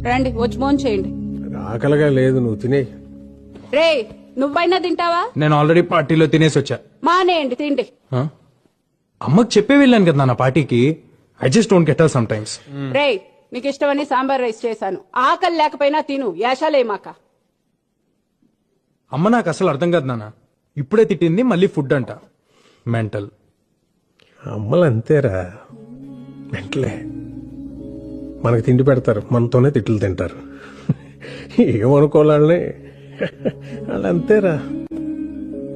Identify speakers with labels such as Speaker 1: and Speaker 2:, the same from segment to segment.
Speaker 1: రండి వచ్చి ఫోన్ చేయండి.
Speaker 2: ఆకలిగా లేదు, నువ్వు తినే.
Speaker 1: రే నువ్వైనా తింటావా?
Speaker 3: నేను ఆల్రెడీ పార్టీలో తినేసి వచ్చా.
Speaker 1: మానేయండి తిండి.
Speaker 3: ఆ? అమ్మకి చెప్పే వెళ్ళాను కదా నా పార్టీకి. I just don't get all sometimes.
Speaker 1: రే నీకు ఇష్టమని సాంబార్ రైస్ చేశాను. ఆకలి లేకపోయినా తిను, యాషాలేమాక.
Speaker 3: అమ్మ నాకు అసలు అర్థం కాదు నాన్న. ఇప్పుడే తిట్టింది, మళ్ళీ ఫుడ్ అంట. మెంటల్.
Speaker 2: అమ్మలు అంతేరా, వెంటలే మనకి తిండి పెడతారు, మనతోనే తిట్లు తింటారు. ఏమనుకోవాలని వాళ్ళు అంతేరా.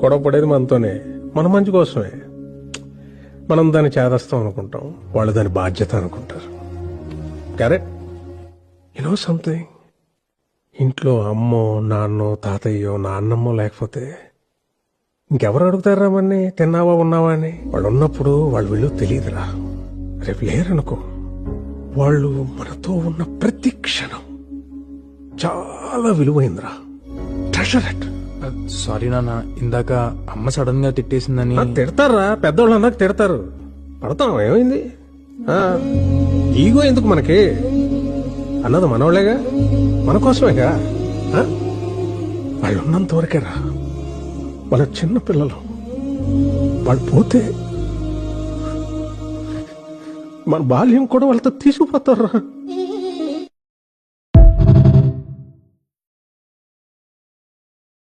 Speaker 2: గొడవ పడేది మనతోనే, మన మంచి కోసమే. మనం దాన్ని చేదస్తాం అనుకుంటాం, వాళ్ళు దాని బాధ్యత అనుకుంటారు. కరెక్ట్. యూనో సంథింగ్, ఇంట్లో అమ్మో నాన్నో తాతయ్యో నాన్నమ్మో లేకపోతే ఇంకెవరు అడుగుతారా మన్ని తిన్నావా ఉన్నావా అని? వాళ్ళు ఉన్నప్పుడు వాళ్ళు విలువ తెలియదురా. రేపు లేరనుకో, వాళ్ళు మనతో ఉన్న ప్రతి క్షణం చాలా విలువైందిరా. Treasure it.
Speaker 3: సారీ నాన్న, ఇందాక అమ్మ సడన్ గా తిట్టేసిందని.
Speaker 2: తిడతారా, పెద్దవాళ్ళు అన్నాక తిడతారు, పడతాం. ఏమైంది? ఈగో ఎందుకు మనకి? అన్నది మనోళ్ళేగా, మన కోసమేగా. వాళ్ళు ఉన్నంత వరకేరా. వాళ్ళ చిన్న పిల్లలు, వాళ్ళు పోతే మన బాల్యం కూడా వాళ్ళతో తీసుకుపోతారా.